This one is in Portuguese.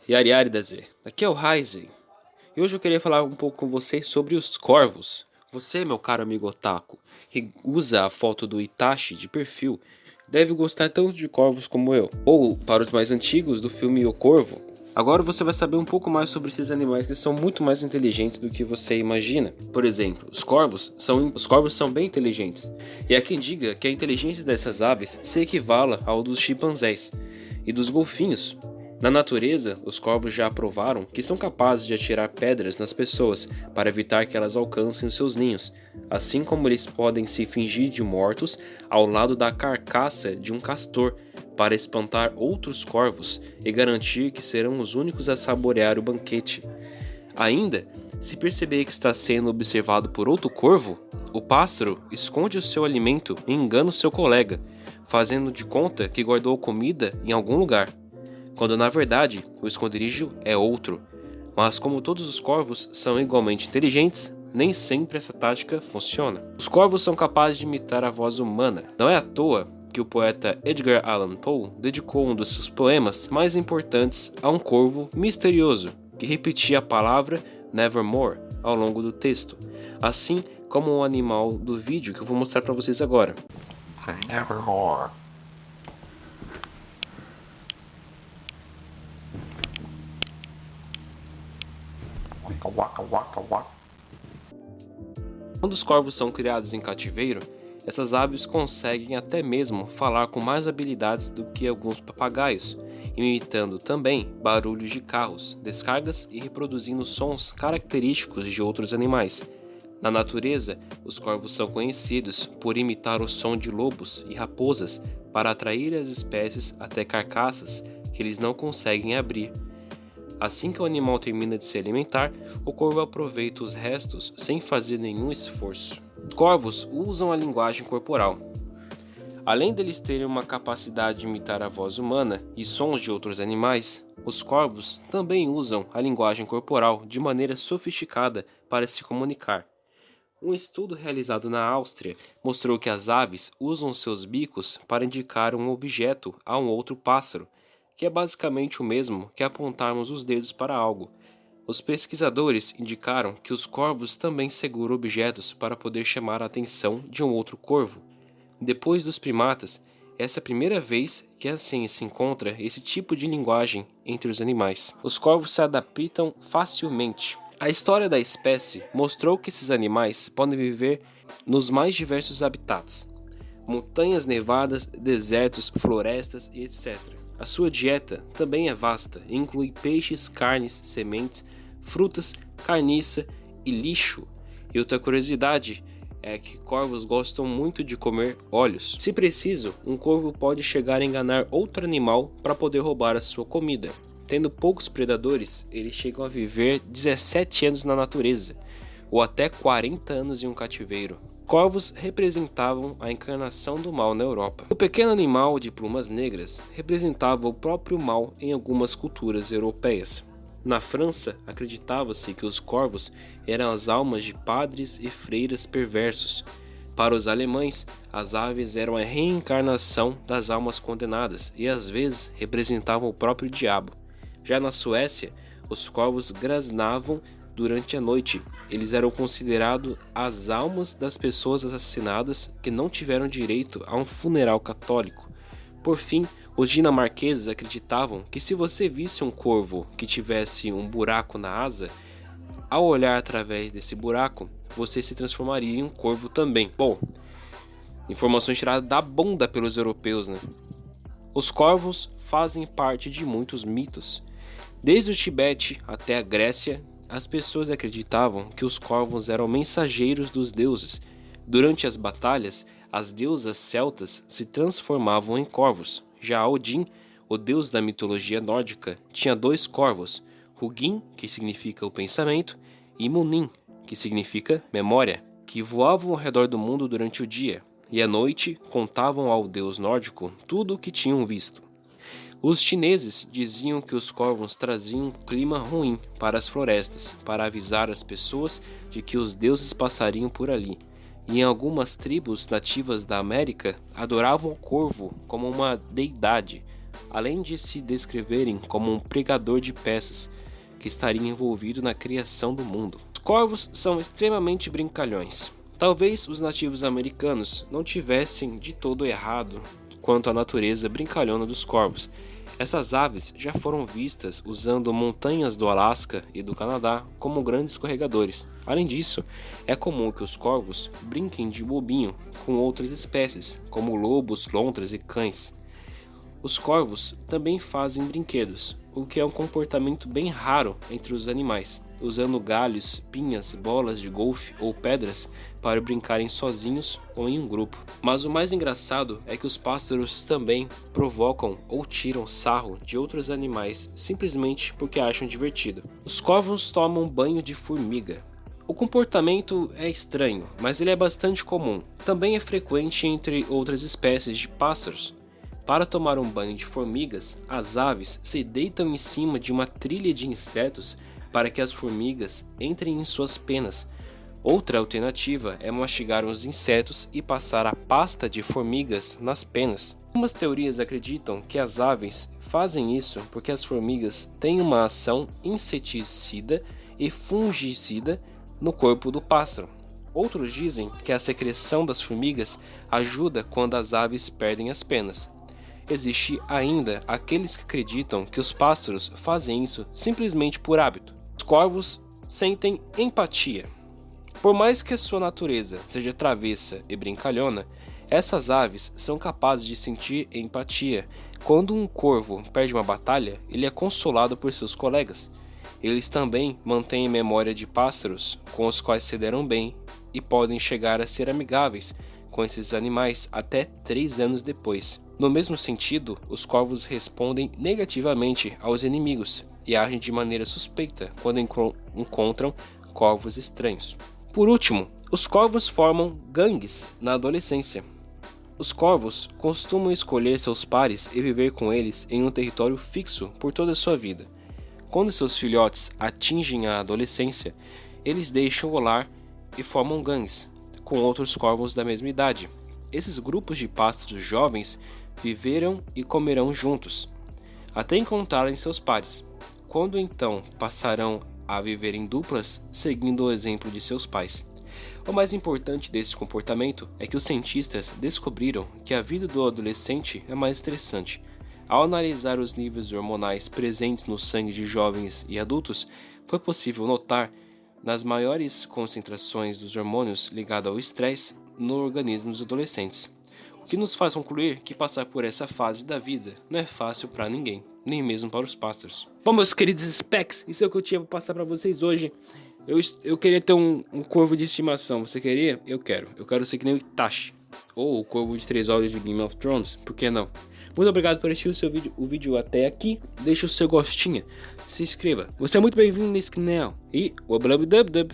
Yari Yari da Z, aqui é o Ryzen, e hoje eu queria falar um pouco com vocês sobre os corvos. Você, meu caro amigo otaku, que usa a foto do Itachi de perfil, deve gostar tanto de corvos como eu, ou, para os mais antigos, do filme O Corvo. Agora você vai saber um pouco mais sobre esses animais que são muito mais inteligentes do que você imagina. Por exemplo, os corvos são bem inteligentes, e há quem diga que a inteligência dessas aves se equivala ao dos chimpanzés e dos golfinhos. Na natureza, os corvos já provaram que são capazes de atirar pedras nas pessoas para evitar que elas alcancem os seus ninhos, assim como eles podem se fingir de mortos ao lado da carcaça de um castor para espantar outros corvos e garantir que serão os únicos a saborear o banquete. Ainda, se perceber que está sendo observado por outro corvo, o pássaro esconde o seu alimento e engana o seu colega, fazendo de conta que guardou comida em algum lugar, quando na verdade o esconderijo é outro. Mas como todos os corvos são igualmente inteligentes, nem sempre essa tática funciona. Os corvos são capazes de imitar a voz humana. Não é à toa que o poeta Edgar Allan Poe dedicou um dos seus poemas mais importantes a um corvo misterioso, que repetia a palavra Nevermore ao longo do texto, assim como o animal do vídeo que eu vou mostrar para vocês agora. Say nevermore. Waka waka waka waka. Quando os corvos são criados em cativeiro, essas aves conseguem até mesmo falar com mais habilidades do que alguns papagaios, imitando também barulhos de carros, descargas e reproduzindo sons característicos de outros animais. Na natureza, os corvos são conhecidos por imitar o som de lobos e raposas para atrair as espécies até carcaças que eles não conseguem abrir. Assim que o animal termina de se alimentar, o corvo aproveita os restos sem fazer nenhum esforço. Os corvos usam a linguagem corporal. Além deles terem uma capacidade de imitar a voz humana e sons de outros animais, os corvos também usam a linguagem corporal de maneira sofisticada para se comunicar. Um estudo realizado na Áustria mostrou que as aves usam seus bicos para indicar um objeto a um outro pássaro, que é basicamente o mesmo que apontarmos os dedos para algo. Os pesquisadores indicaram que os corvos também seguram objetos para poder chamar a atenção de um outro corvo. Depois dos primatas, essa é a primeira vez que a ciência encontra esse tipo de linguagem entre os animais. Os corvos se adaptam facilmente. A história da espécie mostrou que esses animais podem viver nos mais diversos habitats: montanhas nevadas, desertos, florestas e etc. A sua dieta também é vasta e inclui peixes, carnes, sementes, frutas, carniça e lixo. E outra curiosidade é que corvos gostam muito de comer olhos. Se preciso, um corvo pode chegar a enganar outro animal para poder roubar a sua comida. Tendo poucos predadores, eles chegam a viver 17 anos na natureza, ou até 40 anos em um cativeiro. Corvos representavam a encarnação do mal na Europa. O pequeno animal de plumas negras representava o próprio mal em algumas culturas europeias. Na França, acreditava-se que os corvos eram as almas de padres e freiras perversos. Para os alemães, as aves eram a reencarnação das almas condenadas e às vezes representavam o próprio diabo. Já na Suécia, os corvos grasnavam durante a noite. Eles eram considerados as almas das pessoas assassinadas que não tiveram direito a um funeral católico. Por fim, os dinamarqueses acreditavam que se você visse um corvo que tivesse um buraco na asa, ao olhar através desse buraco, você se transformaria em um corvo também. Bom, informações tiradas da bunda pelos europeus, né? Os corvos fazem parte de muitos mitos. Desde o Tibete até a Grécia, as pessoas acreditavam que os corvos eram mensageiros dos deuses. Durante as batalhas, as deusas celtas se transformavam em corvos. Já Odin, o deus da mitologia nórdica, tinha 2 corvos, Hugin, que significa o pensamento, e Munin, que significa memória, que voavam ao redor do mundo durante o dia, e à noite contavam ao deus nórdico tudo o que tinham visto. Os chineses diziam que os corvos traziam um clima ruim para as florestas, para avisar as pessoas de que os deuses passariam por ali. E em algumas tribos nativas da América adoravam o corvo como uma deidade, além de se descreverem como um pregador de peças que estaria envolvido na criação do mundo. Os corvos são extremamente brincalhões. Talvez os nativos americanos não tivessem de todo errado quanto à natureza brincalhona dos corvos. Essas aves já foram vistas usando montanhas do Alasca e do Canadá como grandes escorregadores. Além disso, é comum que os corvos brinquem de bobinho com outras espécies, como lobos, lontras e cães. Os corvos também fazem brinquedos, o que é um comportamento bem raro entre os animais, usando galhos, pinhas, bolas de golfe ou pedras para brincarem sozinhos ou em um grupo. Mas o mais engraçado é que os pássaros também provocam ou tiram sarro de outros animais simplesmente porque acham divertido. Os corvos tomam banho de formiga. O comportamento é estranho, mas ele é bastante comum. Também é frequente entre outras espécies de pássaros. Para tomar um banho de formigas, as aves se deitam em cima de uma trilha de insetos para que as formigas entrem em suas penas. Outra alternativa é mastigar os insetos e passar a pasta de formigas nas penas. Algumas teorias acreditam que as aves fazem isso porque as formigas têm uma ação inseticida e fungicida no corpo do pássaro. Outros dizem que a secreção das formigas ajuda quando as aves perdem as penas. Existe ainda aqueles que acreditam que os pássaros fazem isso simplesmente por hábito. Os corvos sentem empatia. Por mais que a sua natureza seja travessa e brincalhona, essas aves são capazes de sentir empatia. Quando um corvo perde uma batalha, ele é consolado por seus colegas. Eles também mantêm memória de pássaros com os quais se deram bem e podem chegar a ser amigáveis com esses animais até 3 anos depois. No mesmo sentido, os corvos respondem negativamente aos inimigos e agem de maneira suspeita quando encontram corvos estranhos. Por último, os corvos formam gangues na adolescência. Os corvos costumam escolher seus pares e viver com eles em um território fixo por toda a sua vida. Quando seus filhotes atingem a adolescência, eles deixam o lar e formam gangues com outros corvos da mesma idade. Esses grupos de pássaros jovens viverão e comerão juntos, até encontrarem seus pares, quando então passarão a viver em duplas, seguindo o exemplo de seus pais. O mais importante desse comportamento é que os cientistas descobriram que a vida do adolescente é mais estressante. Ao analisar os níveis hormonais presentes no sangue de jovens e adultos, foi possível notar nas maiores concentrações dos hormônios ligados ao estresse no organismo dos adolescentes. O que nos faz concluir que passar por essa fase da vida não é fácil para ninguém, nem mesmo para os pássaros. Bom, meus queridos specs, isso é o que eu tinha para passar para vocês hoje. Eu queria ter um corvo de estimação. Você queria? Eu quero. Eu quero ser que nem o Itachi, ou o corvo de 3 olhos de Game of Thrones. Por que não? Muito obrigado por assistir o vídeo até aqui. Deixa o seu gostinho. Se inscreva. Você é muito bem-vindo nesse canal. E o blub dub dub.